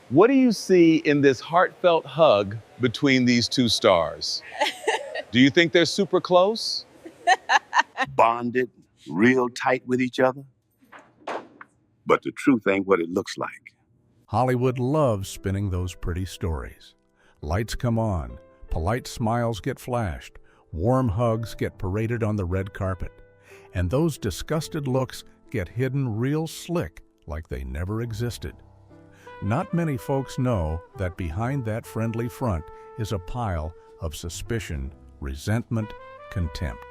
What do you see in this heartfelt hug between these two stars? Do you think they're super close? Bonded, real tight with each other. But the truth ain't what it looks like. Hollywood loves spinning those pretty stories. Lights come on, polite smiles get flashed, warm hugs get paraded on the red carpet, and those disgusted looks get hidden real slick like they never existed. Not many folks know that behind that friendly front is a pile of suspicion, resentment, contempt.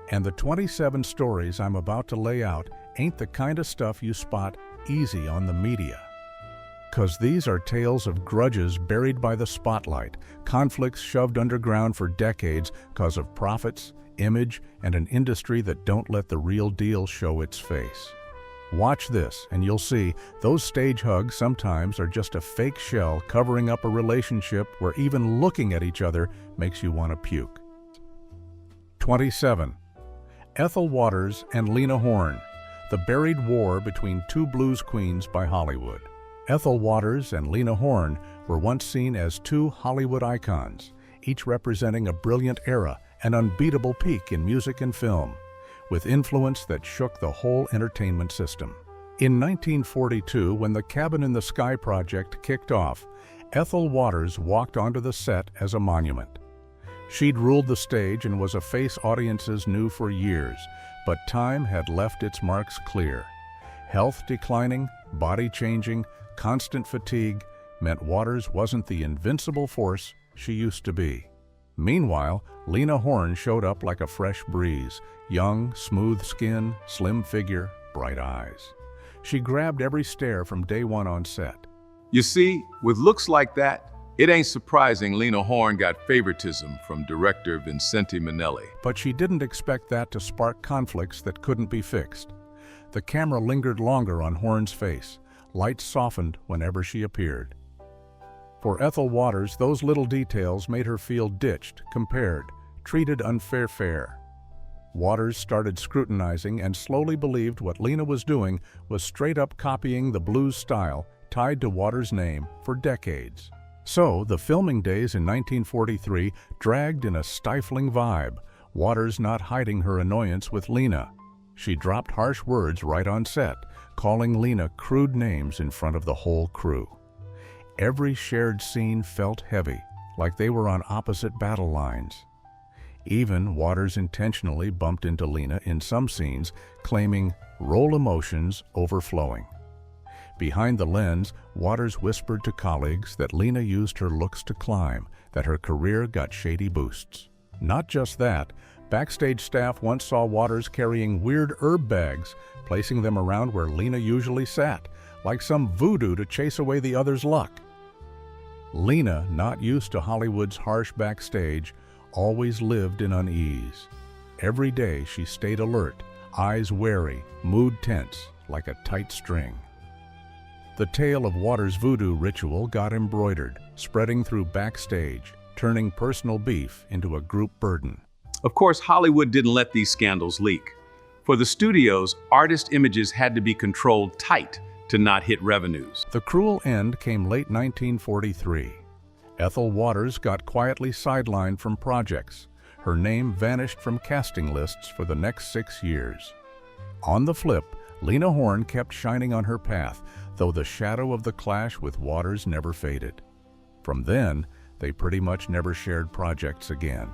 And the 27 stories I'm about to lay out ain't the kind of stuff you spot easy on the media. 'Cause these are tales of grudges buried by the spotlight, conflicts shoved underground for decades 'cause of profits, image, and an industry that don't let the real deal show its face. Watch this, and you'll see those stage hugs sometimes are just a fake shell covering up a relationship where even looking at each other makes you want to puke. 27. Ethel Waters and Lena Horne, The Buried War Between Two Blues Queens by Hollywood. Ethel Waters and Lena Horne were once seen as two Hollywood icons, each representing a brilliant era, an unbeatable peak in music and film, with influence that shook the whole entertainment system. In 1942, when the Cabin in the Sky project kicked off, Ethel Waters walked onto the set as a monument. She'd ruled the stage and was a face audiences knew for years, but time had left its marks clear. Health declining, body changing, constant fatigue meant Waters wasn't the invincible force she used to be. Meanwhile, Lena Horne showed up like a fresh breeze, young, smooth skin, slim figure, bright eyes. She grabbed every stare from day one on set. You see, with looks like that, it ain't surprising Lena Horne got favoritism from director Vincente Minnelli. But she didn't expect that to spark conflicts that couldn't be fixed. The camera lingered longer on Horne's face. Lights softened whenever she appeared. For Ethel Waters, those little details made her feel ditched, compared, treated unfair. Waters started scrutinizing and slowly believed what Lena was doing was straight up copying the blues style tied to Waters' name for decades. So, the filming days in 1943 dragged in a stifling vibe, Waters not hiding her annoyance with Lena. She dropped harsh words right on set, calling Lena crude names in front of the whole crew. Every shared scene felt heavy, like they were on opposite battle lines. Even Waters intentionally bumped into Lena in some scenes, claiming role emotions overflowing. Behind the lens, Waters whispered to colleagues that Lena used her looks to climb, that her career got shady boosts. Not just that, backstage staff once saw Waters carrying weird herb bags, placing them around where Lena usually sat, like some voodoo to chase away the other's luck. Lena, not used to Hollywood's harsh backstage, always lived in unease. Every day she stayed alert, eyes wary, mood tense, like a tight string. The tale of Waters' voodoo ritual got embroidered, spreading through backstage, turning personal beef into a group burden. Of course, Hollywood didn't let these scandals leak. For the studios, artist images had to be controlled tight to not hit revenues. The cruel end came late 1943. Ethel Waters got quietly sidelined from projects. Her name vanished from casting lists for the next 6 years. On the flip, Lena Horne kept shining on her path, though the shadow of the clash with Waters never faded. From then, they pretty much never shared projects again.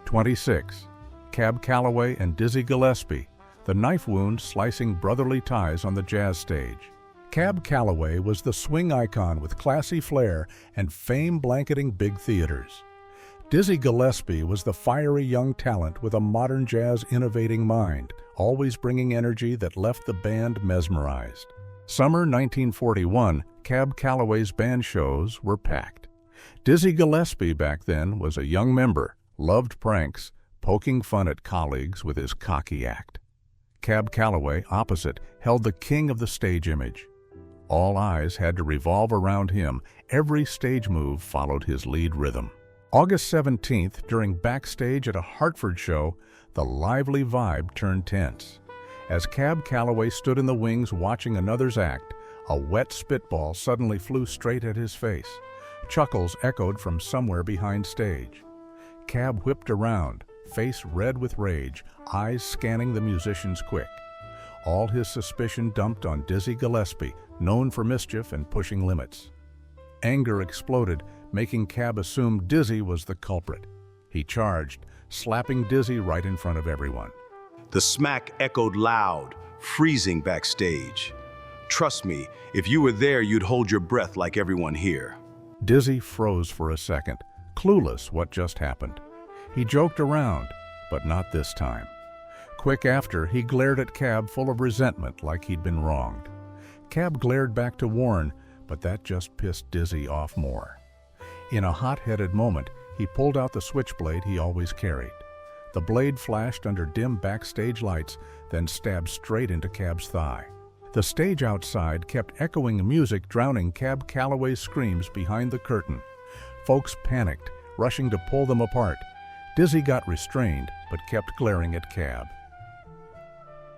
26. Cab Calloway and Dizzy Gillespie, the knife wound slicing brotherly ties on the jazz stage. Cab Calloway was the swing icon with classy flair and fame blanketing big theaters. Dizzy Gillespie was the fiery young talent with a modern jazz innovating mind, always bringing energy that left the band mesmerized. Summer 1941, Cab Calloway's band shows were packed. Dizzy Gillespie back then was a young member, loved pranks, poking fun at colleagues with his cocky act. Cab Calloway, opposite, held the king of the stage image. All eyes had to revolve around him. Every stage move followed his lead rhythm. August 17th, during backstage at a Hartford show, the lively vibe turned tense. As Cab Calloway stood in the wings watching another's act, A wet spitball suddenly flew straight at his face. Chuckles echoed from somewhere behind stage. Cab whipped around, face red with rage, eyes scanning the musicians quick. All his suspicion dumped on Dizzy Gillespie, known for mischief and pushing limits. Anger exploded, making Cab assume Dizzy was the culprit. He charged, slapping Dizzy right in front of everyone. The smack echoed loud, freezing backstage. Trust me, if you were there, you'd hold your breath like everyone here. Dizzy froze for a second, clueless what just happened. He joked around, but not this time. Quick after, he glared at Cab full of resentment like he'd been wronged. Cab glared back to Warne, but that just pissed Dizzy off more. In a hot-headed moment, he pulled out the switchblade he always carried. The blade flashed under dim backstage lights, then stabbed straight into Cab's thigh. The stage outside kept echoing music, drowning Cab Calloway's screams behind the curtain. Folks panicked, rushing to pull them apart. Dizzy got restrained, but kept glaring at Cab.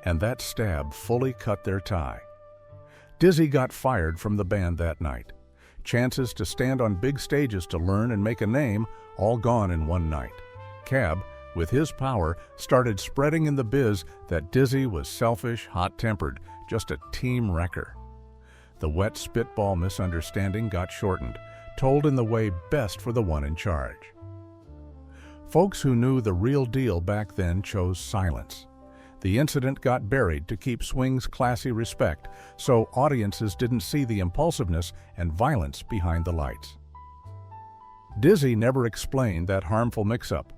And that stab fully cut their tie. Dizzy got fired from the band that night. Chances to stand on big stages to learn and make a name, all gone in one night. Cab, with his power, started spreading in the biz that Dizzy was selfish, hot-tempered, just a team wrecker. The wet spitball misunderstanding got shortened, told in the way best for the one in charge. Folks who knew the real deal back then chose silence. The incident got buried to keep swing's classy respect, so audiences didn't see the impulsiveness and violence behind the lights. Dizzy never explained that harmful mix-up.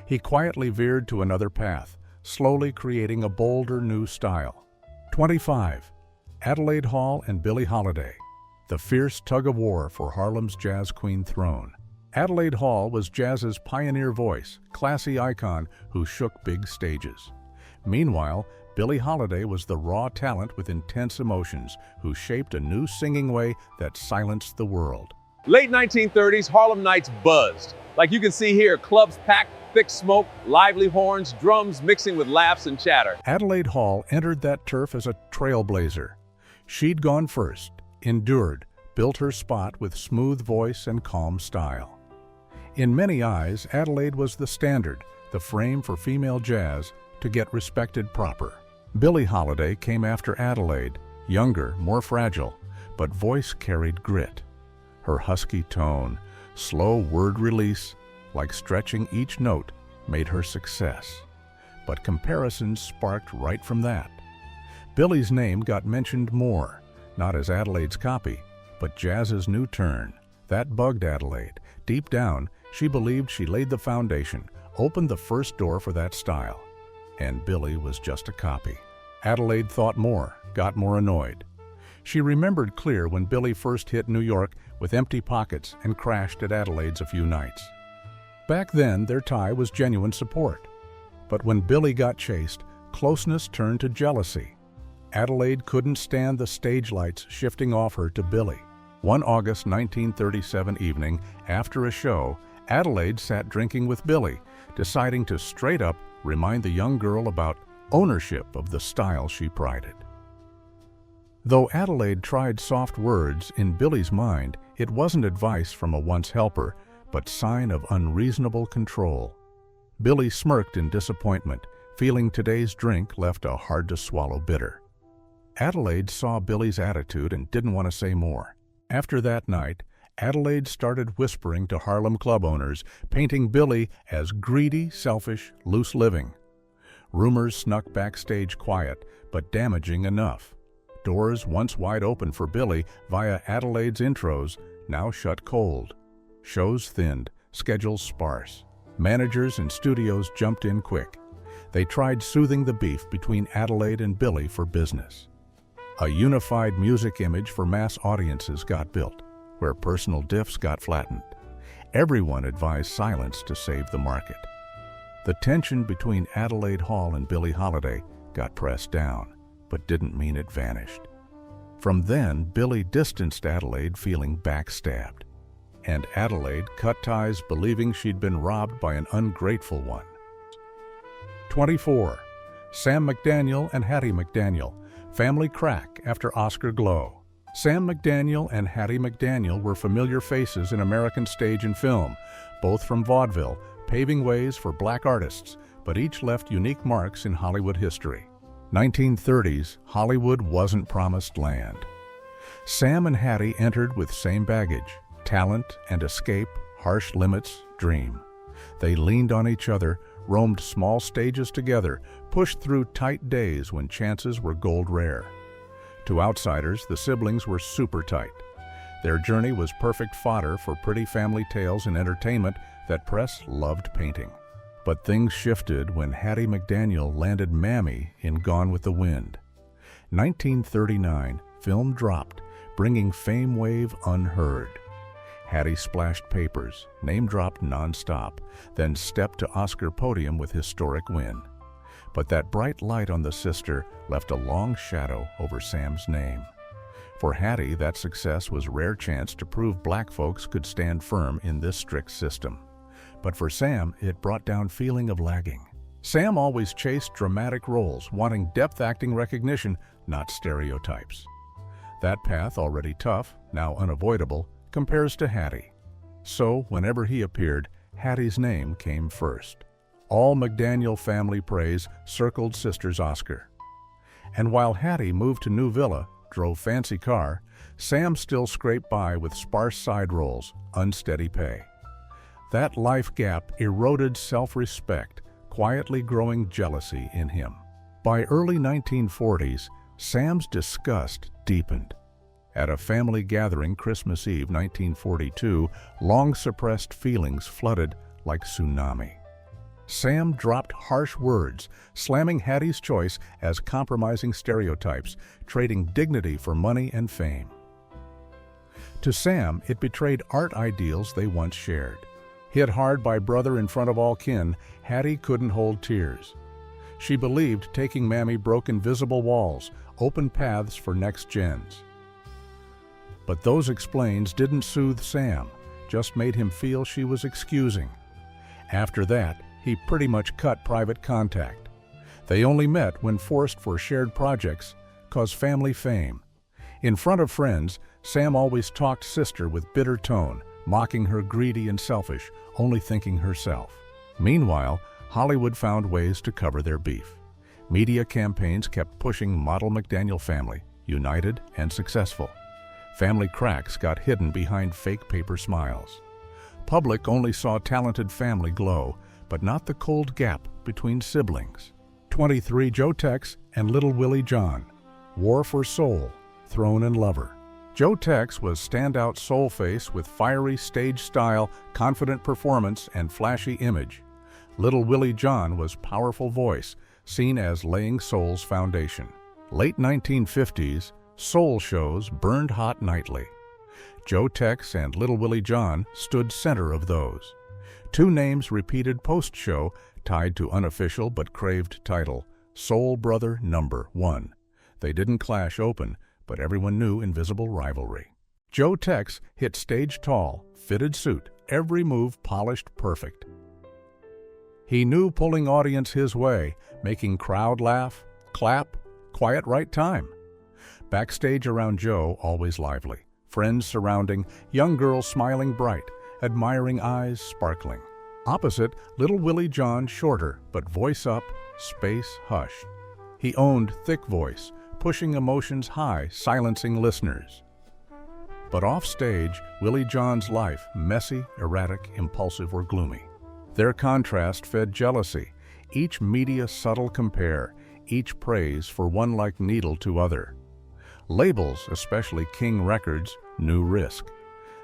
He quietly veered to another path, slowly creating a bolder new style. 25. Adelaide Hall and Billie Holiday, the fierce tug-of-war for Harlem's jazz queen throne. Adelaide Hall was jazz's pioneer voice, classy icon who shook big stages. Meanwhile, Billie Holiday was the raw talent with intense emotions who shaped a new singing way that silenced the world. Late 1930s, Harlem nights buzzed. Like you can see here, clubs packed, thick smoke, lively horns, drums mixing with laughs and chatter. Adelaide Hall entered that turf as a trailblazer. She'd gone first, endured, built her spot with smooth voice and calm style. In many eyes, Adelaide was the standard, the frame for female jazz to get respected proper. Billie Holiday came after Adelaide, younger, more fragile, but voice carried grit. Her husky tone, slow word release, like stretching each note, made her success. But comparisons sparked right from that. Billie's name got mentioned more, not as Adelaide's copy, but jazz's new turn. That bugged Adelaide. Deep down, she believed she laid the foundation, opened the first door for that style. And Billie was just a copy. Adelaide thought more, got more annoyed. She remembered clear when Billie first hit New York with empty pockets and crashed at Adelaide's a few nights. Back then, their tie was genuine support. But when Billie got chased, closeness turned to jealousy. Adelaide couldn't stand the stage lights shifting off her to Billie. One August 1937 evening, after a show, Adelaide sat drinking with Billie, deciding to straight up remind the young girl about ownership of the style she prided. Though Adelaide tried soft words, in Billie's mind, it wasn't advice from a once helper, but sign of unreasonable control. Billie smirked in disappointment, feeling today's drink left a hard-to-swallow bitter. Adelaide saw Billie's attitude and didn't want to say more. After that night, Adelaide started whispering to Harlem club owners, painting Billie as greedy, selfish, loose living. Rumors snuck backstage quiet, but damaging enough. Doors once wide open for Billie via Adelaide's intros now shut cold. Shows thinned, schedules sparse. Managers and studios jumped in quick. They tried soothing the beef between Adelaide and Billie for business. A unified music image for mass audiences got built, where personal diffs got flattened. Everyone advised silence to save the market. The tension between Adelaide Hall and Billie Holiday got pressed down, but didn't mean it vanished. From then, Billie distanced Adelaide feeling backstabbed, and Adelaide cut ties believing she'd been robbed by an ungrateful one. 24. Sam McDaniel and Hattie McDaniel, family crack after Oscar glow. Sam McDaniel and Hattie McDaniel were familiar faces in American stage and film, both from vaudeville, paving ways for black artists, but each left unique marks in Hollywood history. 1930s, Hollywood wasn't promised land. Sam and Hattie entered with same baggage: talent and escape, harsh limits, dream. They leaned on each other, roamed small stages together, pushed through tight days when chances were gold rare. To outsiders, the siblings were super tight. Their journey was perfect fodder for pretty family tales and entertainment that press loved painting. But things shifted when Hattie McDaniel landed Mammy in Gone with the Wind. 1939, film dropped, bringing fame wave unheard. Hattie splashed papers, name-dropped nonstop, then stepped to Oscar podium with historic win. But that bright light on the sister left a long shadow over Sam's name. For Hattie, that success was rare chance to prove black folks could stand firm in this strict system. But for Sam, it brought down feeling of lagging. Sam always chased dramatic roles, wanting depth acting recognition, not stereotypes. That path, already tough, now unavoidable, compares to Hattie. So, whenever he appeared, Hattie's name came first. All McDaniel family praise circled sister's Oscar. And while Hattie moved to new villa, drove fancy car, Sam still scraped by with sparse side roles, unsteady pay. That life gap eroded self-respect, quietly growing jealousy in him. By early 1940s, Sam's disgust deepened. At a family gathering Christmas Eve 1942, long-suppressed feelings flooded like tsunami. Sam dropped harsh words, slamming Hattie's choice as compromising stereotypes, trading dignity for money and fame. To Sam, it betrayed art ideals they once shared. Hit hard by brother in front of all kin, Hattie couldn't hold tears. She believed taking Mammy broke invisible walls, opened paths for next gens. But those explains didn't soothe Sam, just made him feel she was excusing. After that, he pretty much cut private contact. They only met when forced for shared projects, 'cause family fame. In front of friends, Sam always talked sister with bitter tone, mocking her greedy and selfish, only thinking herself. Meanwhile, Hollywood found ways to cover their beef. Media campaigns kept pushing model McDaniel family, united and successful. Family cracks got hidden behind fake paper smiles. Public only saw talented family glow, but not the cold gap between siblings. 23 Joe Tex and Little Willie John, war for soul, throne and lover. Joe Tex was standout soul face with fiery stage style, confident performance, and flashy image. Little Willie John was powerful voice, seen as laying soul's foundation. Late 1950s, soul shows burned hot nightly. Joe Tex and Little Willie John stood center of those. Two names repeated post-show, tied to unofficial but craved title, Soul Brother Number 1. They didn't clash open, but everyone knew invisible rivalry. Joe Tex hit stage tall, fitted suit, every move polished perfect. He knew pulling audience his way, making crowd laugh, clap, quiet right time. Backstage around Joe, always lively. Friends surrounding, young girls smiling bright, admiring eyes sparkling. Opposite, Little Willie John shorter, but voice up, space hushed. He owned thick voice, pushing emotions high, silencing listeners. But off stage, Willie John's life, messy, erratic, impulsive, or gloomy. Their contrast fed jealousy, each media subtle compare, each praise for one like needle to other. Labels, especially King Records, knew risk.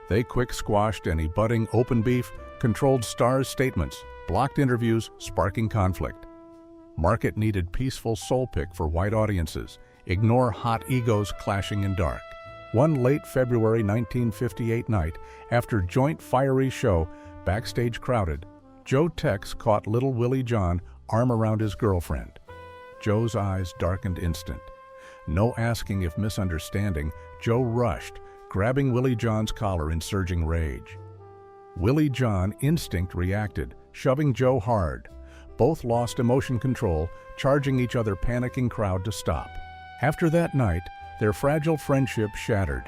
They quick squashed any budding open beef, controlled stars' statements, blocked interviews, sparking conflict. Market needed peaceful soul pick for white audiences, ignore hot egos clashing in dark. One late February 1958 night, after joint fiery show, backstage crowded, Joe Tex caught Little Willie John arm around his girlfriend. Joe's eyes darkened instant. No asking if misunderstanding, Joe rushed, grabbing Willie John's collar in surging rage. Willie John instinct reacted, shoving Joe hard. Both lost emotion control, charging each other panicking crowd to stop. After that night, their fragile friendship shattered.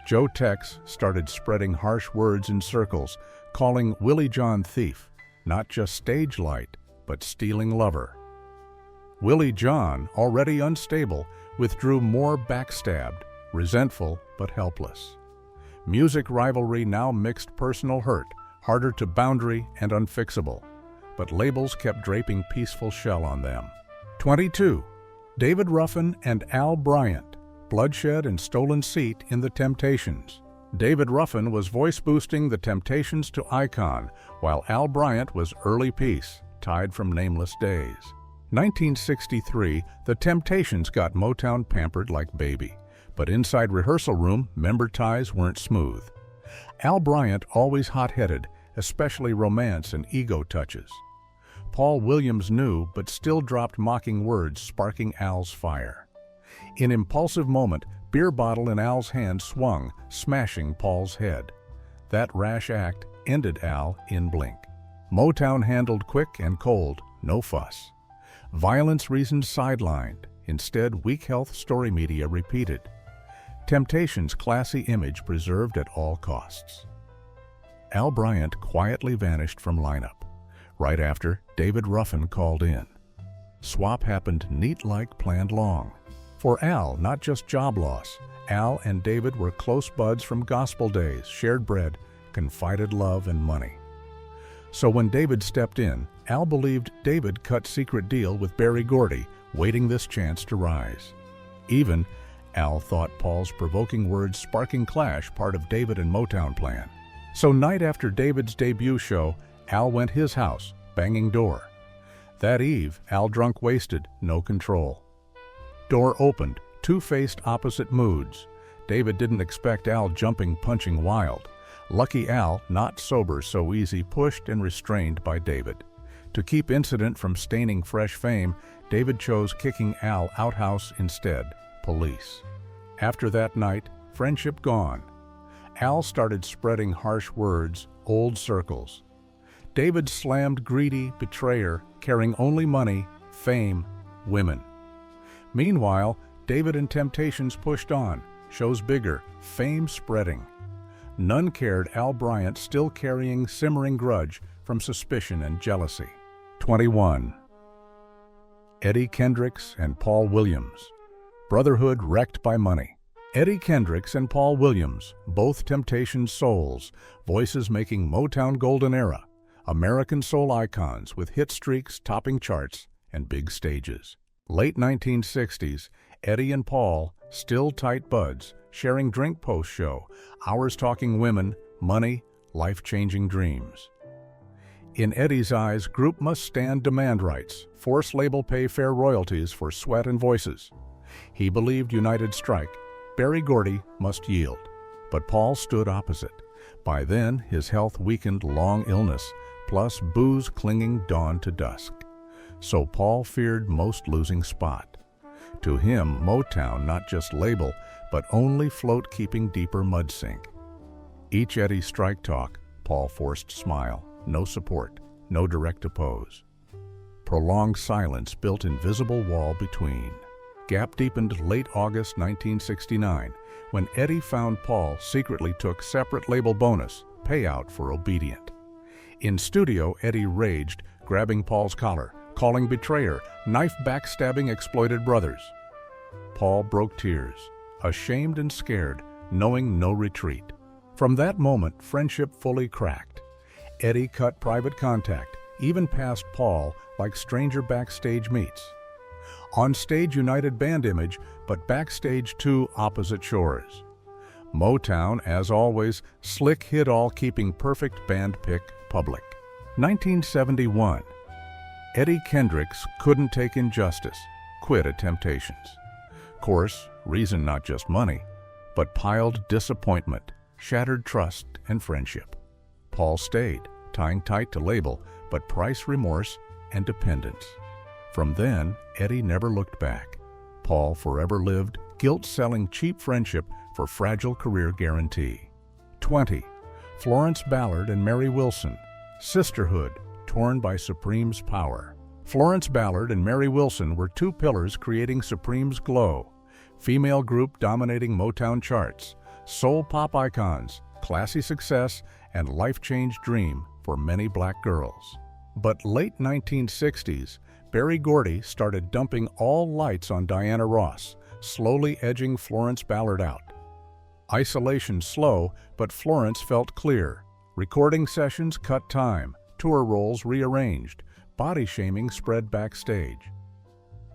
Joe Tex started spreading harsh words in circles, calling Willie John thief, not just stage light, but stealing lover. Willie John, already unstable, withdrew more backstabbed, resentful but helpless. Music rivalry now mixed personal hurt, harder to boundary and unfixable, but labels kept draping peaceful shell on them. 22. David Ruffin and Al Bryant, bloodshed and stolen seat in The Temptations. David Ruffin was voice-boosting The Temptations to icon, while Al Bryant was early peace, tied from nameless days. 1963, The Temptations got Motown pampered like baby, but inside rehearsal room, member ties weren't smooth. Al Bryant always hot-headed, especially romance and ego touches. Paul Williams knew, but still dropped mocking words, sparking Al's fire. In impulsive moment, beer bottle in Al's hand swung, smashing Paul's head. That rash act ended Al in blink. Motown handled quick and cold, no fuss. Violence reasons sidelined, instead weak health story media repeated. Temptations' classy image preserved at all costs. Al Bryant quietly vanished from lineup. Right after, David Ruffin called in. Swap happened neat like planned long. For Al, not just job loss, Al and David were close buds from gospel days, shared bread, confided love and money. So when David stepped in, Al believed David cut secret deal with Berry Gordy, waiting this chance to rise. Even, Al thought Paul's provoking words sparking clash part of David and Motown plan. So night after David's debut show, Al went his house, banging door. That eve, Al drunk wasted, no control. Door opened, two-faced opposite moods. David didn't expect Al jumping, punching wild. Lucky Al, not sober so easy, pushed and restrained by David. To keep incident from staining fresh fame, David chose kicking Al outhouse instead, police. After that night, friendship gone. Al started spreading harsh words, old circles. David slammed greedy, betrayer, caring only money, fame, women. Meanwhile, David and Temptations pushed on, shows bigger, fame spreading. None cared Al Bryant still carrying simmering grudge from suspicion and jealousy. 21. Eddie Kendricks and Paul Williams. Brotherhood wrecked by money. Eddie Kendricks and Paul Williams, both Temptations souls, voices making Motown golden era, American soul icons with hit streaks topping charts and big stages. Late 1960s, Eddie and Paul, still tight buds, sharing drink post-show, hours talking women, money, life-changing dreams. In Eddie's eyes, group must stand demand rights, force label pay fair royalties for sweat and voices. He believed united strike, Berry Gordy must yield. But Paul stood opposite. By then, his health weakened, long illness, plus booze clinging dawn to dusk. So Paul feared most losing spot. To him, Motown not just label, but only float keeping deeper mud sink. Each Eddie strike talk, Paul forced smile, no support, no direct oppose. Prolonged silence built invisible wall between. Gap deepened late August 1969, when Eddie found Paul secretly took separate label bonus, payout for obedient. In studio, Eddie raged, grabbing Paul's collar, calling betrayer, knife backstabbing exploited brothers. Paul broke tears, ashamed and scared, knowing no retreat. From that moment, friendship fully cracked. Eddie cut private contact, even past Paul, like stranger backstage meets. On stage united band image, but backstage two opposite shores. Motown, as always, slick hid all keeping perfect band pick public. 1971. Eddie Kendricks couldn't take injustice, quit at Temptations. Course, reason not just money, but piled disappointment, shattered trust and friendship. Paul stayed, tying tight to label, but price remorse and dependence. From then, Eddie never looked back. Paul forever lived, guilt-selling cheap friendship for fragile career guarantee. 20. Florence Ballard and Mary Wilson. Sisterhood, torn by Supreme's power. Florence Ballard and Mary Wilson were two pillars creating Supreme's glow. Female group dominating Motown charts, soul pop icons, classy success, and life-change dream for many black girls. But late 1960s, Berry Gordy started dumping all lights on Diana Ross, slowly edging Florence Ballard out. Isolation slow, but Florence felt clear. Recording sessions cut time, tour roles rearranged, body shaming spread backstage.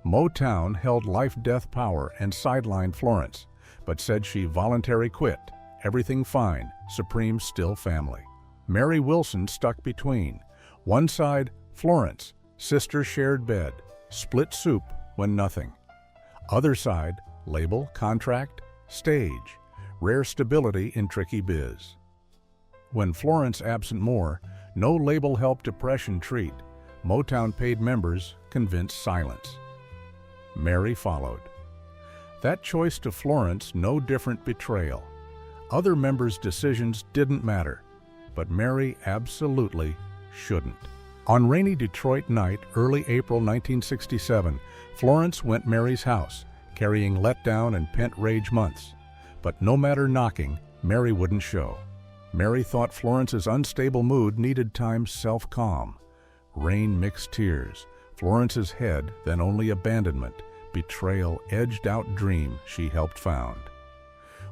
Motown held life-death power and sidelined Florence, but said she voluntarily quit. Everything fine, Supreme still family. Mary Wilson stuck between. One side, Florence, sister shared bed, split soup when nothing. Other side, label, contract, stage, rare stability in tricky biz. When Florence absent more, no label helped depression treat. Motown paid members convinced silence. Mary followed. That choice to Florence no different betrayal. Other members' decisions didn't matter, but Mary absolutely shouldn't. On rainy Detroit night, early April 1967, Florence went Mary's house, carrying letdown and pent rage months. But no matter knocking, Mary wouldn't show. Mary thought Florence's unstable mood needed time self-calm. Rain mixed tears, Florence's head, then only abandonment, betrayal, edged-out dream she helped found.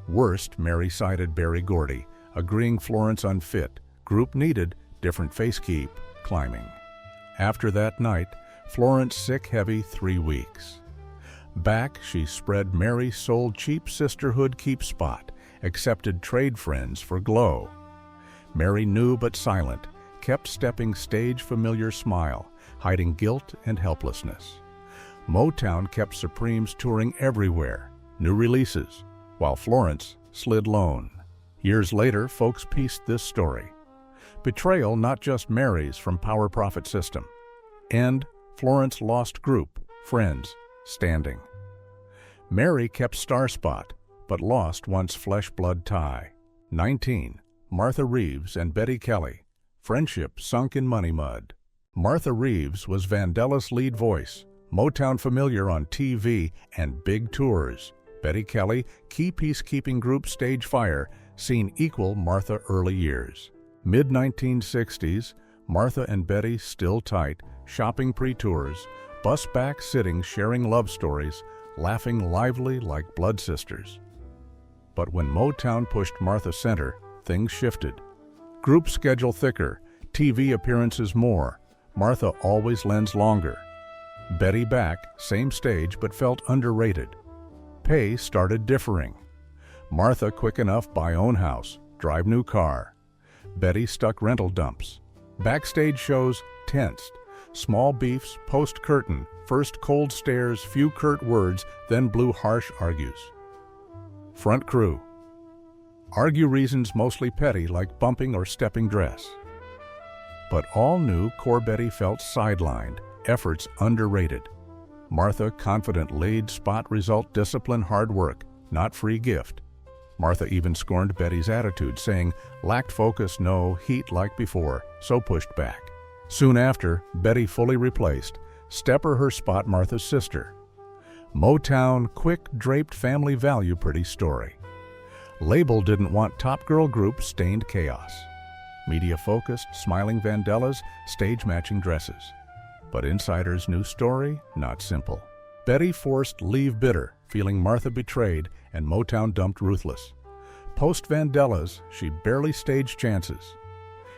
Worst, Mary cited Berry Gordy, agreeing Florence unfit, group needed, different face keep, climbing. After that night, Florence sick heavy 3 weeks. Back, she spread Mary sold cheap sisterhood keep spot, accepted trade friends for glow. Mary knew but silent, kept stepping stage familiar smile, hiding guilt and helplessness. Motown kept Supremes touring everywhere, new releases, while Florence slid lone. Years later, folks pieced this story. Betrayal not just Mary's from power profit system. End, Florence lost group, friends, standing. Mary kept star spot, but lost once flesh-blood tie. 19. Martha Reeves and Betty Kelly, friendship sunk in money mud. Martha Reeves was Vandella's lead voice, Motown familiar on TV and big tours. Betty Kelly, key peacekeeping group Stage Fire, seen equal Martha early years. Mid-1960s, Martha and Betty still tight, shopping pre-tours, bus back sitting sharing love stories, laughing lively like blood sisters. But when Motown pushed Martha center, things shifted. Group schedule thicker, TV appearances more, Martha always lends longer. Betty back, same stage but felt underrated. Pay started differing. Martha quick enough buy own house, drive new car. Betty stuck rental dumps. Backstage shows tensed. Small beefs, post-curtain, first cold stares, few curt words, then blew harsh argues. Front crew. Argue reasons mostly petty like bumping or stepping dress. But all knew core Betty felt sidelined, efforts underrated. Martha confident lead, spot result, discipline, hard work, not free gift. Martha even scorned Betty's attitude, saying, lacked focus, no heat like before, so pushed back. Soon after, Betty fully replaced, stepper her spot Martha's sister. Motown, quick, draped family value pretty story. Label didn't want top girl group stained chaos. Media focused, smiling Vandellas, stage matching dresses. But insiders' new story, not simple. Betty forced leave bitter, feeling Martha betrayed, and Motown dumped ruthless. Post Vandellas, she barely staged chances.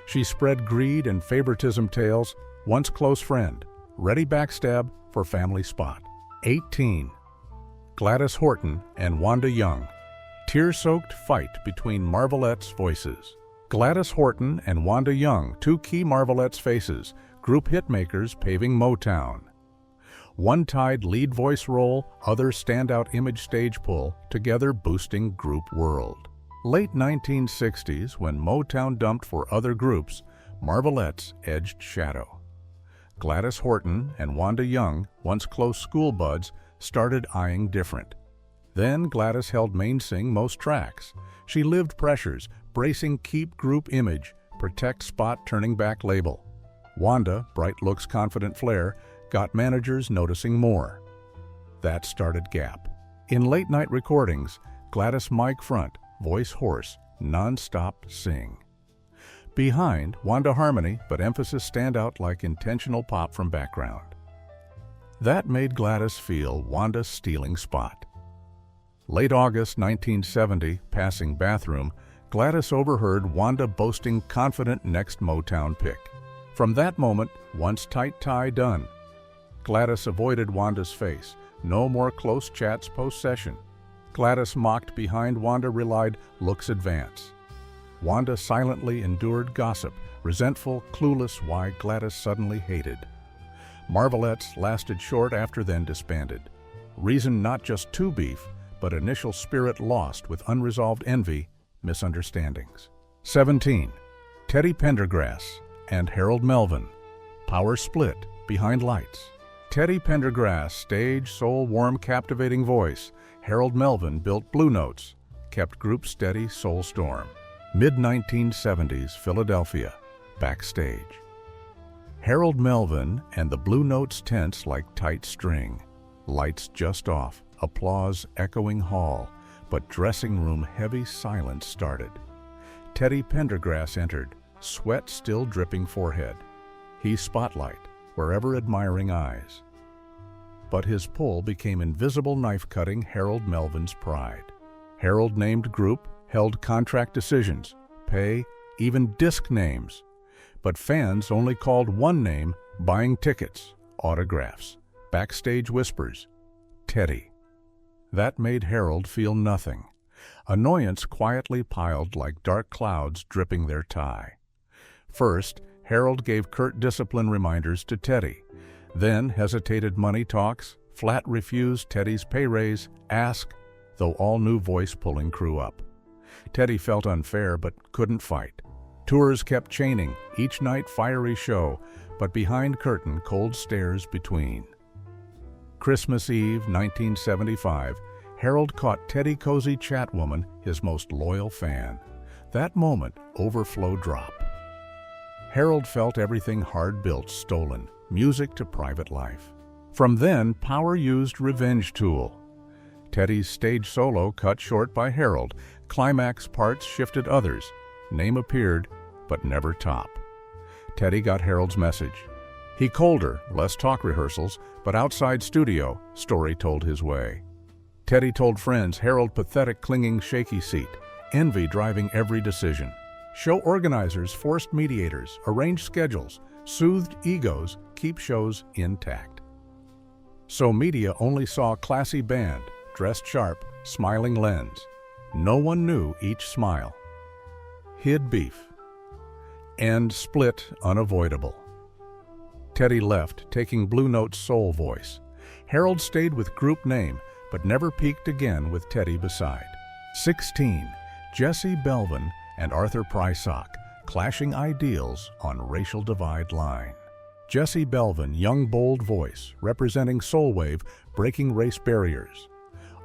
She spread greed and favoritism tales, once close friend, ready backstab for family spot. 18. Gladys Horton and Wanda Young. Tear-soaked fight between Marvelettes' voices. Gladys Horton and Wanda Young, two key Marvelettes' faces, group hitmakers paving Motown. One tied lead voice role, other standout image stage pull, together boosting group world. Late 1960s, when Motown dumped for other groups, Marvelettes edged shadow. Gladys Horton and Wanda Young, once close school buds, started eyeing different. Then Gladys held main sing most tracks. She lived pressures, bracing keep group image, protect spot turning back label. Wanda, bright looks confident flair, got managers noticing more. That started gap. In late-night recordings, Gladys mic front, voice hoarse, non-stop sing. Behind, Wanda harmony, but emphasis stand out like intentional pop from background. That made Gladys feel Wanda's stealing spot. Late August 1970, passing bathroom, Gladys overheard Wanda boasting confident next Motown pick. From that moment, once tight tie done. Gladys avoided Wanda's face. No more close chats post-session. Gladys mocked behind Wanda relied looks advance. Wanda silently endured gossip, resentful, clueless why Gladys suddenly hated. Marvelettes lasted short after then disbanded. Reason not just to beef, but initial spirit lost with unresolved envy, misunderstandings. 17. Teddy Pendergrass and Harold Melvin. Power split behind lights. Teddy Pendergrass, stage, soul, warm, captivating voice. Harold Melvin built Blue Notes, kept group steady, soul storm. Mid-1970s Philadelphia, backstage. Harold Melvin and the Blue Notes tense like tight string. Lights just off, applause echoing hall, but dressing room heavy silence started. Teddy Pendergrass entered, sweat still dripping forehead. He spotlight, wherever admiring eyes. But his pull became invisible knife-cutting Harold Melvin's pride. Harold named group, held contract decisions, pay, even disc names. But fans only called one name, buying tickets, autographs, backstage whispers, Teddy. That made Harold feel nothing. Annoyance quietly piled like dark clouds dripping their tie. First, Harold gave curt discipline reminders to Teddy. Then hesitated money talks, flat refused Teddy's pay raise, ask, though all new voice-pulling crew up. Teddy felt unfair but couldn't fight. Tours kept chaining, each night fiery show, but behind curtain cold stares between. Christmas Eve 1975, Harold caught Teddy cozy chatwoman, his most loyal fan. That moment, overflow drop. Harold felt everything hard-built stolen, music to private life. From then, power used revenge tool. Teddy's stage solo cut short by Harold, climax parts shifted others. Name appeared, but never top. Teddy got Harold's message. He colder, less talk rehearsals, but outside studio, story told his way. Teddy told friends Harold pathetic clinging shaky seat, envy driving every decision. Show organizers forced mediators, arranged schedules, soothed egos, keep shows intact. So media only saw classy band, dressed sharp, smiling lens. No one knew each smile. Hid beef. And split unavoidable. Teddy left, taking Blue Note's soul voice. Harold stayed with group name, but never peaked again with Teddy beside. 16. Jesse Belvin and Arthur Pryock, clashing ideals on racial divide line. Jesse Belvin, young bold voice, representing soul wave, breaking race barriers.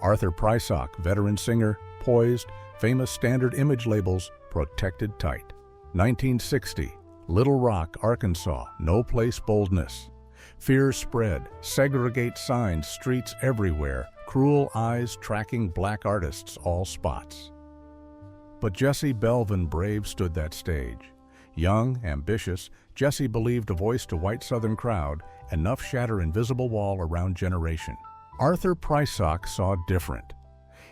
Arthur Pryock, veteran singer, poised, famous standard image labels, protected tight. 1960, Little Rock, Arkansas, no place boldness. Fear spread, segregate signs, streets everywhere, cruel eyes tracking black artists all spots. But Jesse Belvin brave stood that stage. Young, ambitious, Jesse believed a voice to white Southern crowd, enough shatter invisible wall around generation. Arthur Pryock saw different.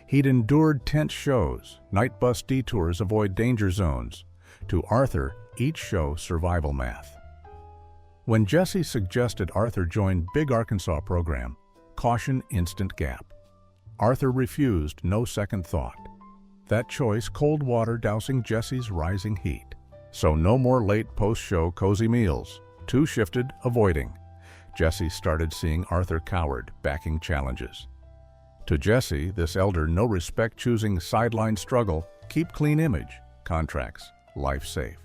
He'd endured tense shows, night bus detours avoid danger zones. To Arthur, each show survival math. When Jesse suggested Arthur join Big Arkansas program, caution instant gap. Arthur refused, no second thought. That choice cold water dousing Jesse's rising heat. So no more late post-show cozy meals. Two shifted, avoiding. Jesse started seeing Arthur coward, backing challenges. To Jesse, this elder no respect choosing sideline struggle, keep clean image, contracts, life safe.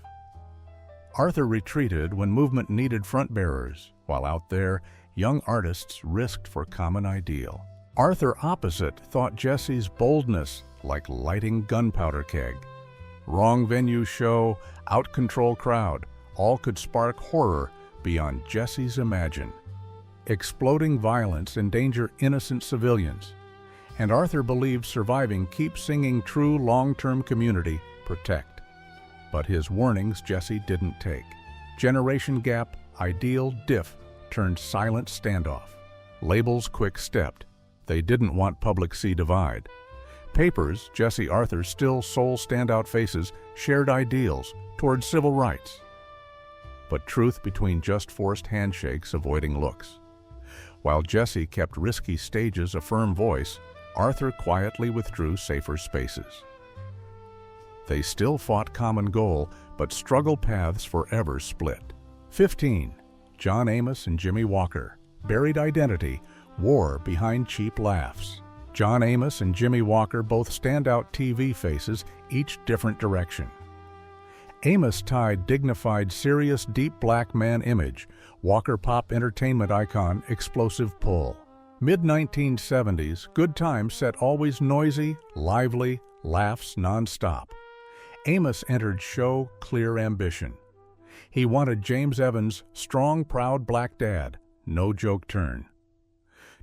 Arthur retreated when movement needed front bearers, while out there, young artists risked for common ideal. Arthur opposite thought Jesse's boldness like lighting gunpowder keg. Wrong venue show, out-control crowd, all could spark horror beyond Jesse's imagine. Exploding violence endanger innocent civilians. and Arthur believed surviving keep singing true long-term community, protect. But his warnings Jesse didn't take. Generation gap, ideal diff, turned silent standoff. Labels quick-stepped. They didn't want public see divide. Papers, Jesse Arthur's still sole standout faces, shared ideals toward civil rights. But truth between just forced handshakes, avoiding looks. While Jesse kept risky stages a firm voice, Arthur quietly withdrew safer spaces. They still fought common goal, but struggle paths forever split. 15. John Amos and Jimmy Walker. Buried identity, war behind cheap laughs. John Amos and Jimmy Walker both standout TV faces, each different direction. Amos tied dignified, serious, deep black man image, Walker pop entertainment icon, explosive pull. Mid-1970s, Good Times set always noisy, lively, laughs nonstop. Amos entered show, clear ambition. He wanted James Evans' strong, proud black dad, no joke turn.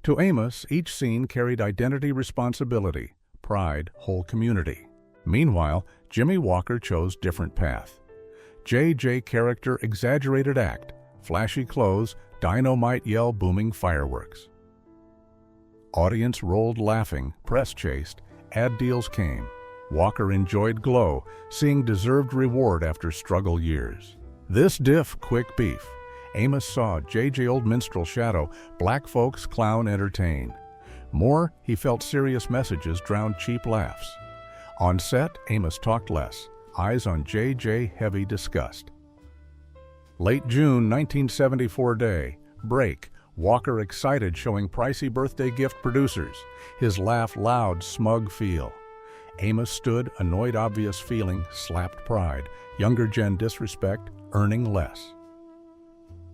To Amos, each scene carried identity responsibility, pride, whole community. Meanwhile, Jimmy Walker chose different path. J.J. character exaggerated act, flashy clothes, dynamite yell booming fireworks. Audience rolled laughing, press chased, ad deals came. Walker enjoyed glow, seeing deserved reward after struggle years. This diff, quick beef. Amos saw J.J. Old Minstrel shadow, black folks clown entertain. More, he felt serious messages drowned cheap laughs. On set, Amos talked less, eyes on J.J. heavy disgust. Late June 1974 day, break, Walker excited showing pricey birthday gift producers, his laugh loud, smug feel. Amos stood, annoyed obvious feeling, slapped pride, younger gen disrespect, earning less.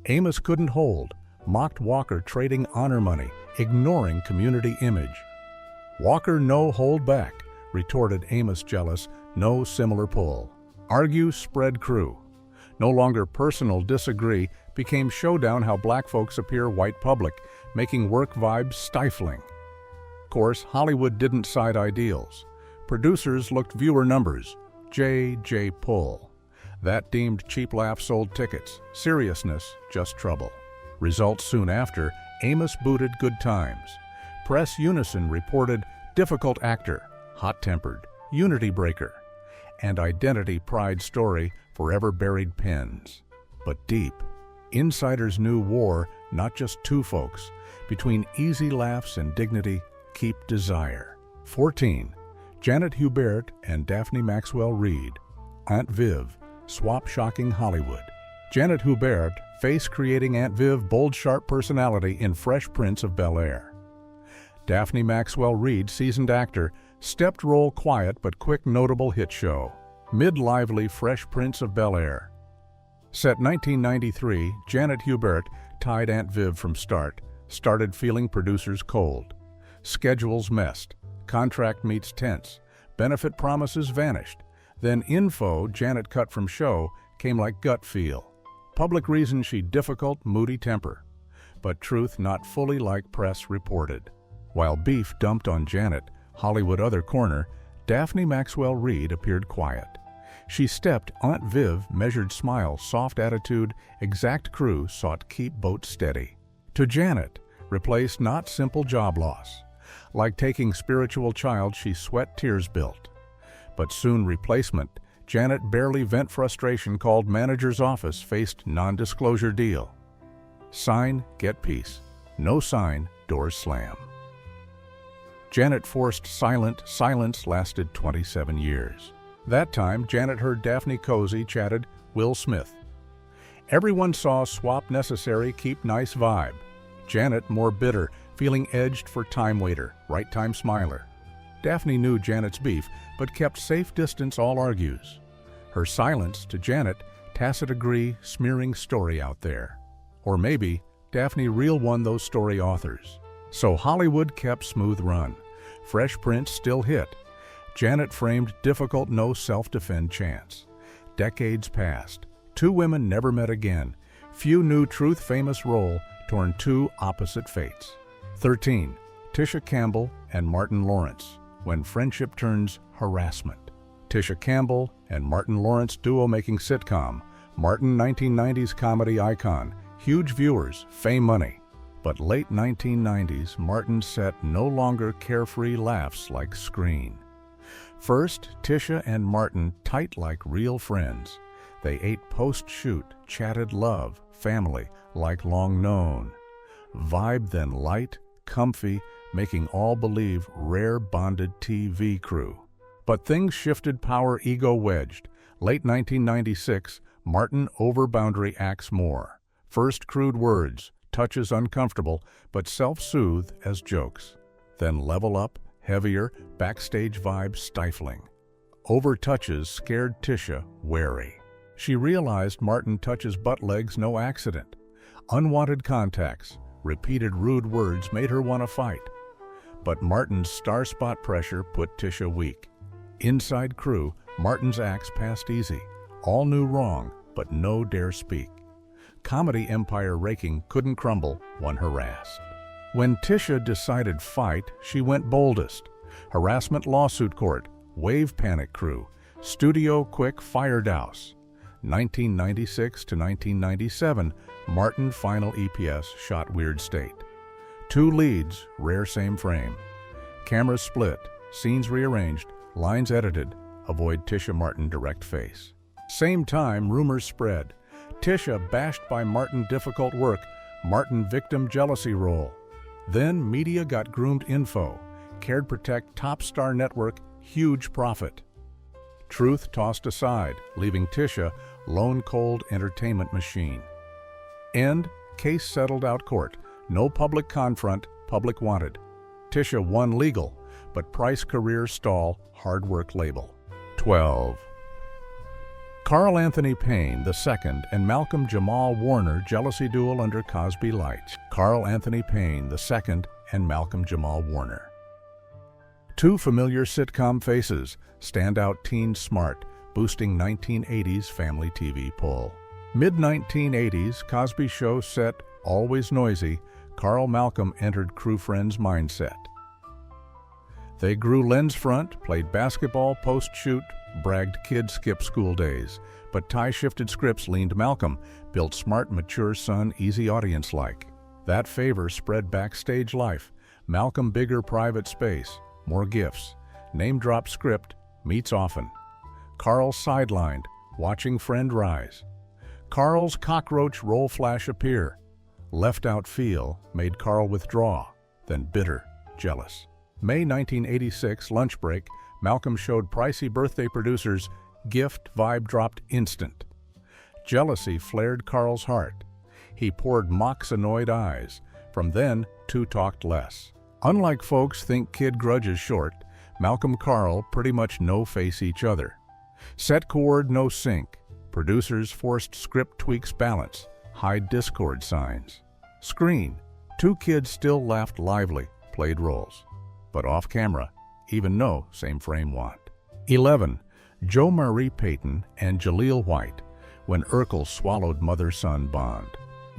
Amos couldn't hold, mocked Walker trading honor money, ignoring community image. Walker no hold back, retorted Amos jealous, no similar pull. Argue, spread crew. No longer personal disagree, became showdown how black folks appear white public, making work vibes stifling. Course, Hollywood didn't cite ideals. Producers looked viewer numbers, J.J. pull. That deemed cheap laughs sold tickets, seriousness, just trouble. Results soon after, Amos booted Good Times. Press unison reported difficult actor, hot-tempered, unity breaker, and identity pride story forever buried pens. But deep, insiders knew war, not just two folks, between easy laughs and dignity, keep desire. 14. Janet Hubert and Daphne Maxwell Reed. Aunt Viv, swap shocking Hollywood. Janet Hubert, face-creating Aunt Viv bold sharp personality in Fresh Prince of Bel-Air. Daphne Maxwell Reed, seasoned actor, stepped role quiet but quick notable hit show. Mid-lively Fresh Prince of Bel-Air. Set 1993, Janet Hubert tied Aunt Viv from start, started feeling producers cold. Schedules messed, contract meets tense, benefit promises vanished. Then info Janet cut from show came like gut feel. Public reason she difficult, moody temper. But truth not fully like press reported. While beef dumped on Janet, Hollywood other corner, Daphne Maxwell Reed appeared quiet. She stepped Aunt Viv, measured smile, soft attitude, exact crew sought keep boat steady. To Janet, replaced not simple job loss. Like taking spiritual child, she sweat tears built. But soon replacement, Janet barely vent frustration called manager's office faced non-disclosure deal. Sign, get peace. No sign, doors slam. Janet forced silence lasted 27 years. That time, Janet heard Daphne cozy, chatted, Will Smith. Everyone saw swap necessary, keep nice vibe. Janet more bitter, feeling edged for time waiter, right time smiler. Daphne knew Janet's beef, but kept safe distance all argues. Her silence, to Janet, tacit agree, smearing story out there. Or maybe, Daphne real won those story authors. So Hollywood kept smooth run. Fresh Prince still hit. Janet framed difficult no self-defend chance. Decades passed. Two women never met again. Few knew truth famous role, torn two opposite fates. 13. Tisha Campbell, and Martin Lawrence, when friendship turns harassment. Tisha Campbell and Martin Lawrence duo-making sitcom, Martin 1990s comedy icon, huge viewers, fame money. But late 1990s, Martin set no longer carefree laughs like Screen. First, Tisha and Martin tight like real friends. They ate post-shoot, chatted love, family, like long known. Vibe then light, comfy, making all believe rare bonded TV crew. But things shifted, power ego wedged. Late 1996, Martin over-boundary acts more. First crude words, touches uncomfortable, but self-soothe as jokes. Then level up, heavier, backstage vibe stifling. Over-touches scared Tisha wary. She realized Martin touches butt legs no accident. Unwanted contacts, repeated rude words made her want to fight. But Martin's star spot pressure put Tisha weak. Inside crew, Martin's acts passed easy. All knew wrong, but no dare speak. Comedy empire raking couldn't crumble, one harassed. When Tisha decided fight, she went boldest. Harassment lawsuit court, wave panic crew, studio quick fire douse. 1996 to 1997, Martin final EPS shot Weird State. 2 leads, rare same frame. Cameras split, scenes rearranged, lines edited, avoid Tisha Martin direct face. Same time, rumors spread. Tisha bashed by Martin difficult work, Martin victim jealousy role. Then media got groomed info, cared protect top star network, huge profit. Truth tossed aside, leaving Tisha lone cold entertainment machine. End, case settled out court, no public confront, public wanted. Tisha won legal, but price career stall, hard work label. 12. Carl Anthony Payne II and Malcolm Jamal Warner jealousy duel under Cosby lights. Carl Anthony Payne II and Malcolm Jamal Warner. 2 familiar sitcom faces, standout teen smart, boosting 1980s family TV pull. Mid-1980s Cosby Show set, always noisy, Carl Malcolm entered crew friends mindset. They grew lens front, played basketball post-shoot, bragged kids skip school days, but tie-shifted scripts leaned Malcolm, built smart, mature son, easy audience-like. That favor spread backstage life, Malcolm bigger private space, more gifts, name-drop script, meets often. Carl sidelined, watching friend rise. Carl's cockroach roll flash appear. Left out feel made Carl withdraw, then bitter, jealous. May 1986 lunch break, Malcolm showed pricey birthday producers gift vibe dropped instant. Jealousy flared Carl's heart. He poured Mock's annoyed eyes. From then, 2 talked less. Unlike folks think kid grudges short, Malcolm Carl pretty much no-face each other. Set chord no sync. Producers forced script tweaks balance, hide discord signs. Screen, 2 kids still laughed lively, played roles. But off camera, even no same frame want. 11. Joe Marie Payton and Jaleel White, when Urkel swallowed mother-son bond.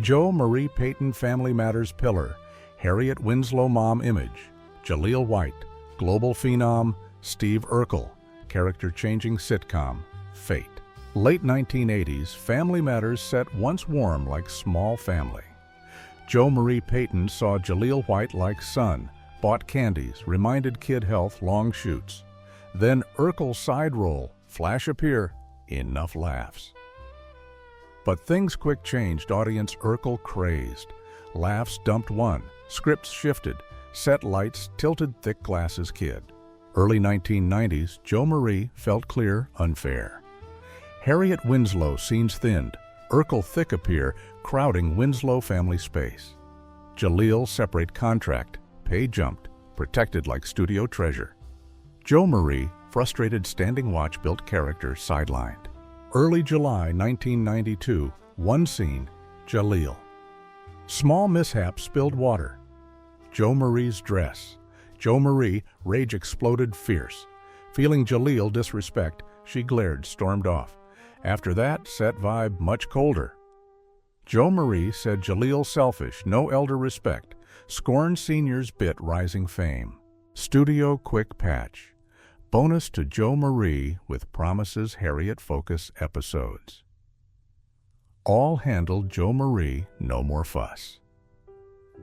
Joe Marie Payton Family Matters pillar, Harriet Winslow mom image. Jaleel White, global phenom, Steve Urkel, character-changing sitcom, Fate. Late 1980s, Family Matters set once warm like small family. Joe Marie Payton saw Jaleel White like son, bought candies, reminded kid health long shoots. Then Urkel side roll, flash appear, enough laughs. But things quick changed, audience Urkel crazed. Laughs dumped one, scripts shifted, set lights, tilted thick glasses kid. Early 1990s, Joe Marie felt clear, unfair. Harriet Winslow scenes thinned, Urkel thick appear, crowding Winslow family space. Jaleel separate contract, pay jumped, protected like studio treasure. Joe Marie, frustrated standing watch built character sidelined. Early July 1992, one scene, Jaleel. Small mishap spilled water. Joe Marie's dress. Joe Marie, rage exploded fierce. Feeling Jaleel disrespect, she glared, stormed off. After that, set vibe much colder. Joe Marie said Jaleel selfish, no elder respect. Scorned seniors bit rising fame. Studio Quick Patch. Bonus to Joe Marie with Promises Harriet Focus episodes. All handled Joe Marie, no more fuss.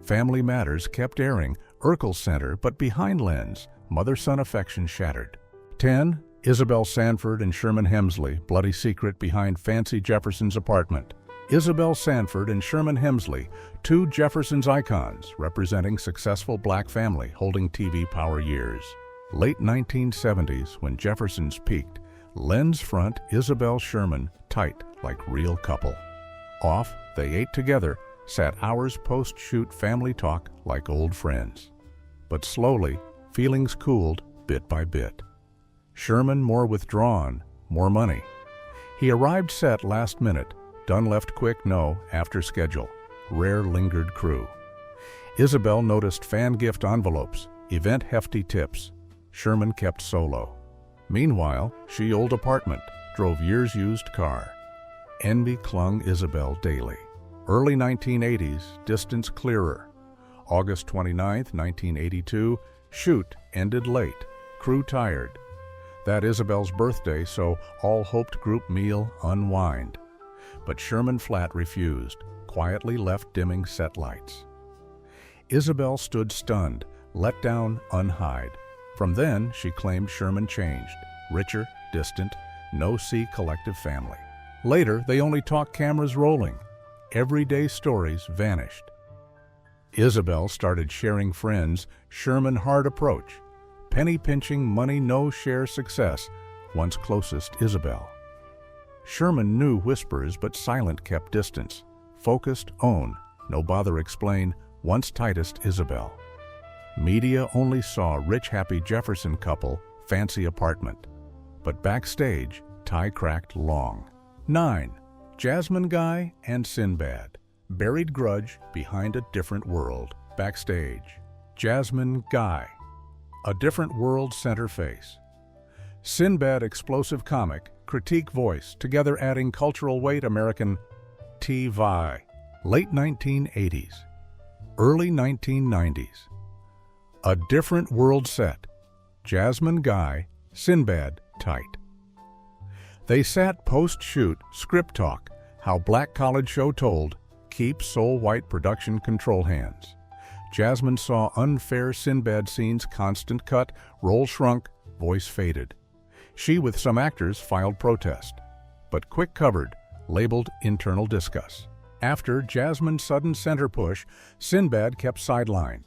Family Matters kept airing, Urkel Center, but behind lens, mother-son affection shattered. 10. Isabel Sanford and Sherman Hemsley, bloody secret behind Fancy Jefferson's apartment. Isabel Sanford and Sherman Hemsley, two Jefferson's icons representing successful black family holding TV power years. Late 1970s, when Jefferson's peaked, lens front Isabel Sherman tight like real couple. Off, they ate together, sat hours post-shoot family talk like old friends. But slowly, feelings cooled bit by bit. Sherman more withdrawn, more money. He arrived set last minute, done left quick no, after schedule. Rare lingered crew. Isabel noticed fan gift envelopes, event hefty tips. Sherman kept solo. Meanwhile, she old apartment, drove years used car. Envy clung Isabel daily. Early 1980s, distance clearer. August 29, 1982, shoot ended late, crew tired. That Isabel's birthday, so all hoped group meal unwind. But Sherman flat refused, quietly left dimming set lights. Isabel stood stunned, let down unhide. From then, she claimed Sherman changed, richer, distant, no-see collective family. Later, they only talked cameras rolling. Everyday stories vanished. Isabel started sharing friends, Sherman hard approach. Penny pinching, money no share success, once closest Isabel. Sherman knew whispers, but silent kept distance. Focused, own, no bother explain, once tightest Isabel. Media only saw rich happy Jefferson couple, fancy apartment. But backstage, tie cracked long. 9. Jasmine Guy and Sinbad. Buried grudge behind a different world. Backstage. Jasmine Guy. A different world center face. Sinbad explosive comic, critique voice, together adding cultural weight American TV. Late 1980s. Early 1990s. A different world set. Jasmine Guy, Sinbad tight. They sat post-shoot, script talk, how Black College Show told, keep soul white production control hands. Jasmine saw unfair Sinbad scenes, constant cut, role shrunk, voice faded. She, with some actors, filed protest, but quick covered, labeled internal discuss. After Jasmine's sudden center push, Sinbad kept sidelined.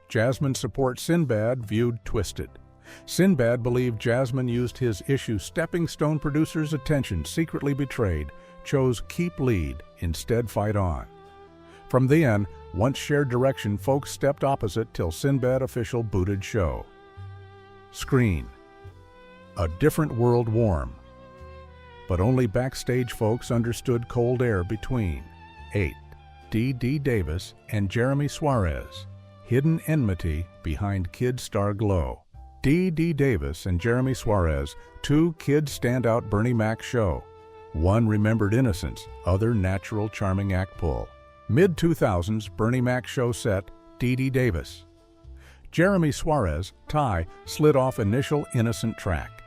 Jasmine support Sinbad viewed twisted. Sinbad believed Jasmine used his issue stepping stone producers' attention secretly betrayed, chose keep lead, instead fight on. From then, once shared direction, folks stepped opposite till Sinbad official booted show. Screen. A different world warm. But only backstage folks understood cold air between. 8. D.D. Davis and Jeremy Suarez. Hidden enmity behind kid star glow. D.D. Davis and Jeremy Suarez, two kid standout Bernie Mac show. One remembered innocence, other natural charming act pull. Mid-2000s Bernie Mac show set, D.D. Davis. Jeremy Suarez, Ty, slid off initial innocent track.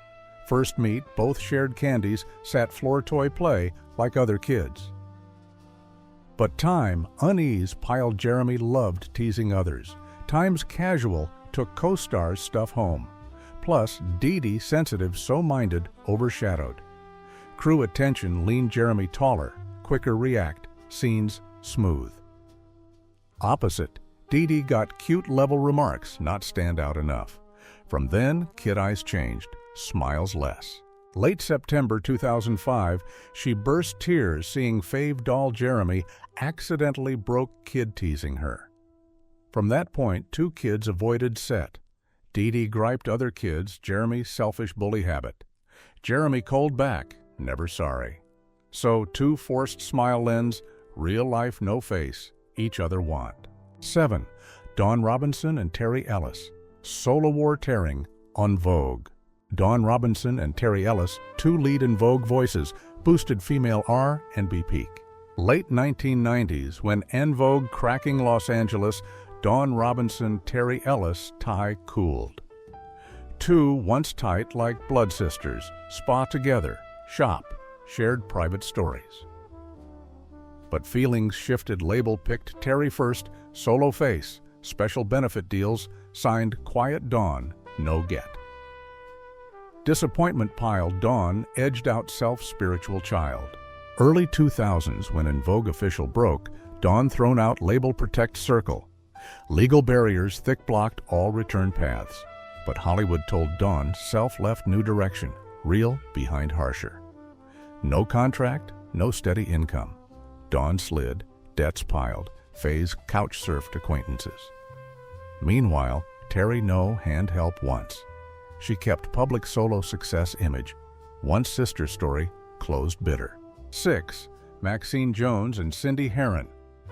First meet, both shared candies, sat floor toy play like other kids. But time, unease piled Jeremy loved teasing others. Time's casual took co-stars stuff home. Plus, Dee sensitive, so minded, overshadowed. Crew attention leaned Jeremy taller, quicker react, scenes smooth. Opposite, Dee got cute level remarks, not stand out enough. From then, kid eyes changed, smiles less. Late September 2005, she burst tears seeing fave doll Jeremy accidentally broke kid teasing her. From that point, two kids avoided set. Dee griped other kids, Jeremy's selfish bully habit. Jeremy cold back, never sorry. So two forced smile lens, real life no face, each other want. 7. Dawn Robinson and Terry Ellis. Solo war tearing on Vogue. Dawn Robinson and Terry Ellis, two lead in Vogue voices, boosted female R&B peak. Late 1990s, when En Vogue cracking Los Angeles, Dawn Robinson, Terry Ellis tie cooled. Two once tight like blood sisters, spa together, shop, shared private stories. But feelings shifted. Label picked Terry first, solo face, special benefit deals, signed Quiet Dawn, no get. Disappointment piled. Dawn edged out self-spiritual child. Early 2000s, when En Vogue official broke, Dawn thrown out label protect circle. Legal barriers thick blocked all return paths. But Hollywood told Dawn self left new direction, real behind harsher. No contract, no steady income. Dawn slid, debts piled, Faye's couch surfed acquaintances. Meanwhile, Terry no hand help once. She kept public solo success image. Once sister story, closed bitter. 6. Maxine Jones and Cindy Haron.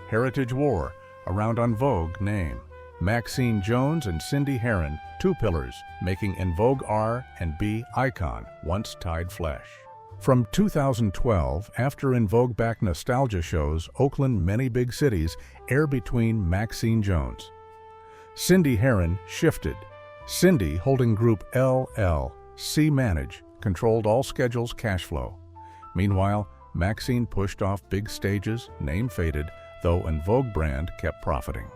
Heritage War, around En Vogue name. Maxine Jones and Cindy Haron, two pillars, making En Vogue R and B icon, once tied flesh. From 2012, after En Vogue back nostalgia shows, Oakland many big cities air between Maxine Jones. Cindy Haron shifted. Cindy, holding group LLC manage, controlled all schedules, cash flow. Meanwhile, Maxine pushed off big stages, name faded, though En Vogue brand kept profiting.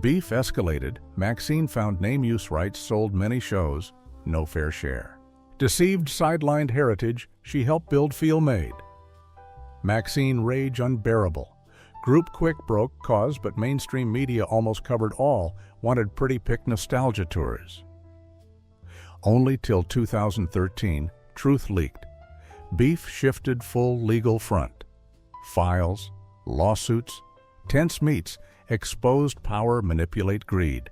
Beef escalated. Maxine found name use rights, sold many shows, no fair share. Deceived, sidelined heritage, she helped build Feel Made. Maxine rage unbearable. Group quick broke cause, but mainstream media almost covered all, wanted pretty pick nostalgia tours. Only till 2013, truth leaked. Beef shifted full legal front. Files, lawsuits, tense meets, exposed power manipulate greed.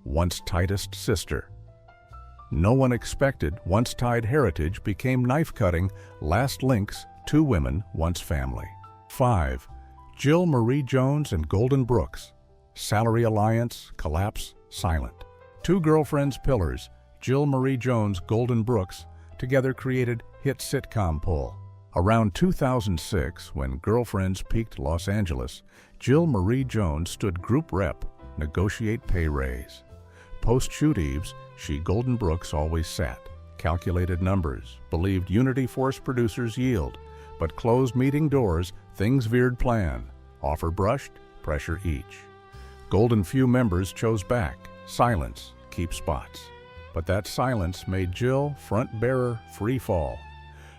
Once tightest sister. No one expected once tied heritage became knife-cutting, last links, two women, once family. 5. Jill Marie Jones and Golden Brooks. Salary alliance, collapse, silent. Two girlfriends pillars, Jill Marie Jones, Golden Brooks, together created hit sitcom pull. Around 2006, when Girlfriends peaked Los Angeles, Jill Marie Jones stood group rep, negotiate pay raise. Post-shoot eves, she Golden Brooks always sat, calculated numbers, believed Unity Force producers yield, but closed meeting doors, things veered plan, offer brushed, pressure each. Golden few members chose back, silence, keep spots. But that silence made Jill front bearer free fall.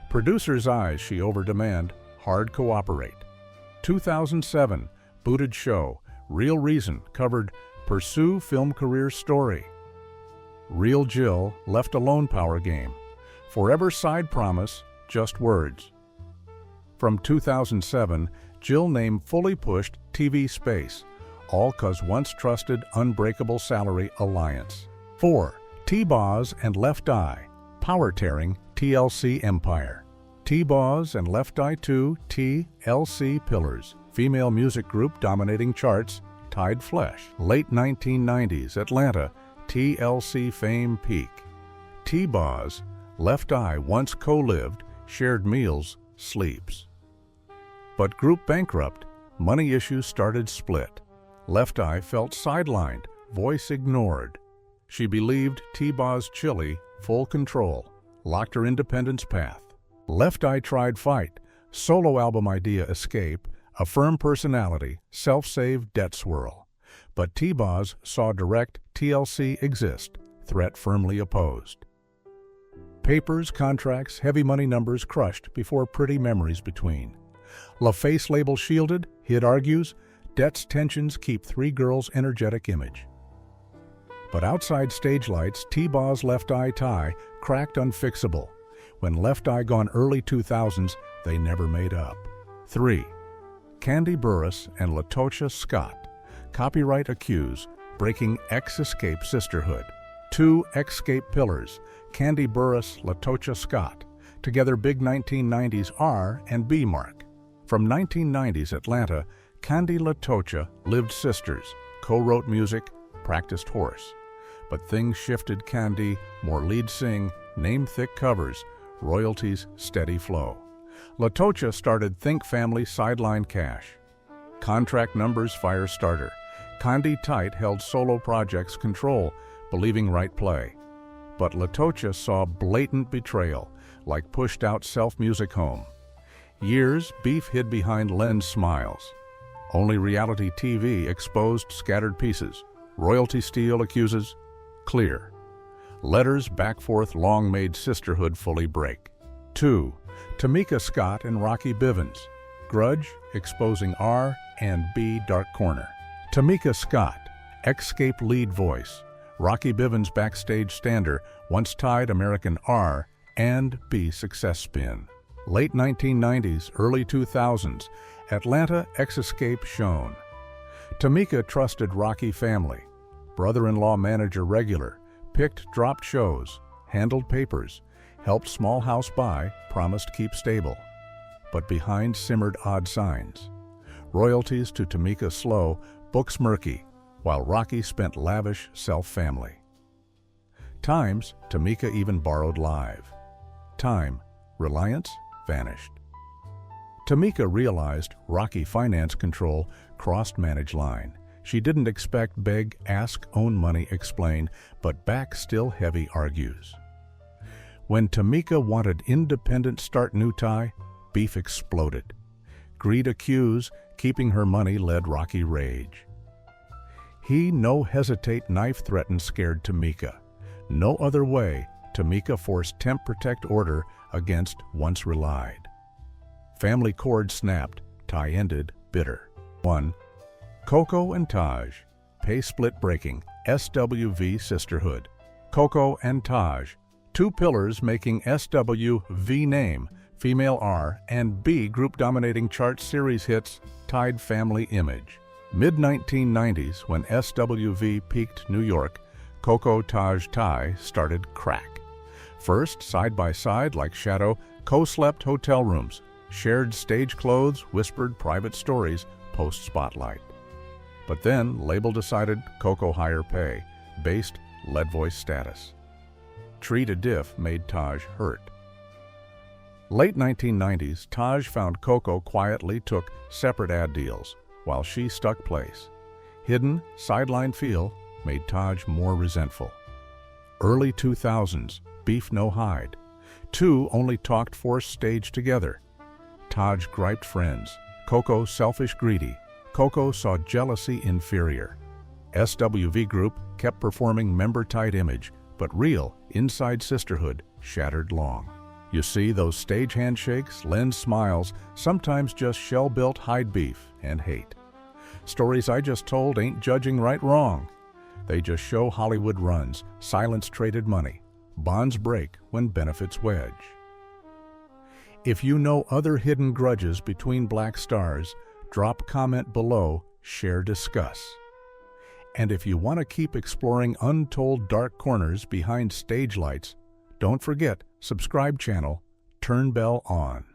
Producers' eyes she over demand, hard cooperate. 2007, booted show, Real Reason covered pursue film career story. Real Jill left alone power game. Forever side promise, just words. From 2007, Jill name fully pushed TV space, all cause once trusted unbreakable salary alliance. 4. T-Boz and Left Eye, power tearing TLC empire. T-Boz and Left Eye 2 TLC pillars, female music group dominating charts, tied flesh. Late 1990s Atlanta, TLC fame peak. T-Boz, Left Eye once co-lived, shared meals, sleeps. But group bankrupt, money issues started split. Left Eye felt sidelined, voice ignored. She believed T-Boz chilly, full control, locked her independence path. Left Eye tried fight, solo album idea escape, a firm personality, self-save debt swirl. But T-Boz saw direct TLC exist, threat firmly opposed. Papers, contracts, heavy money numbers crushed before pretty memories between. LaFace label shielded, Hid argues, debt's tensions keep three girls' energetic image. But outside stage lights, T-Boz Left Eye tie cracked unfixable. When Left Eye gone early 2000s, they never made up. 3. Candy Burruss and LaTocha Scott, copyright accuse, breaking ex-escape sisterhood. 2 ex-scape pillars, Candy Burruss, LaTocha Scott, together big 1990s R and B mark. From 1990s Atlanta, Candy LaTocha lived sisters, co-wrote music, practiced horse. But things shifted. Candy, more lead sing, name thick covers, royalties steady flow. LaTocha started Think Family sideline cash. Contract numbers fire starter. Condi Tight held solo projects control, believing right play. But Latocha saw blatant betrayal, like pushed-out self-music home. Years, Beef hid behind Len's smiles. Only reality TV exposed scattered pieces. Royalty steal accuses, clear. Letters back forth long made sisterhood fully break. 2. Tamika Scott and Rocky Bivens. Grudge exposing R and B dark corner. Tamika Scott, Escape lead voice. Rocky Bivens backstage stander, once tied American R and B success spin. Late 1990s, early 2000s, Atlanta Escape shown. Tamika trusted Rocky family. Brother-in-law manager regular, picked dropped shows, handled papers, helped small house buy, promised keep stable. But behind simmered odd signs. Royalties to Tamika slow, books murky, while Rocky spent lavish self-family. Times, Tamika even borrowed live. Time, reliance, vanished. Tamika realized Rocky finance control crossed manage line. She didn't expect beg, ask, own money, explain, but back still heavy argues. When Tamika wanted independent start new tie, Beef exploded. Greed accuse, keeping her money led Rocky rage. He no hesitate knife threatened scared Tamika. No other way, Tamika forced temp protect order against once relied. Family cord snapped, tie ended, bitter. 1. Coco and Taj, pay split breaking, SWV sisterhood. Coco and Taj, two pillars making SWV name, female R, and B group dominating chart series hits, tied family image. Mid-1990s, when SWV peaked New York, Coco Taj tie started crack. First, side by side like shadow, co-slept hotel rooms, shared stage clothes, whispered private stories, post-spotlight. But then, label decided Coco higher pay, based lead voice status. Treat a diff made Taj hurt. Late 1990s, Taj found Coco quietly took separate ad deals, while she stuck place. Hidden, sideline feel made Taj more resentful. Early 2000s, Beef no hide. Two only talked forced stage together. Taj griped friends. Coco selfish greedy. Coco saw jealousy inferior. SWV group kept performing member tight image, but real inside sisterhood shattered long. You see those stage handshakes, lens smiles, sometimes just shell-built hide beef and hate. Stories I just told ain't judging right wrong. They just show Hollywood runs, silence traded money. Bonds break when benefits wedge. If you know other hidden grudges between black stars, drop comment below, share discuss. And if you want to keep exploring untold dark corners behind stage lights, don't forget, subscribe channel, turn bell on.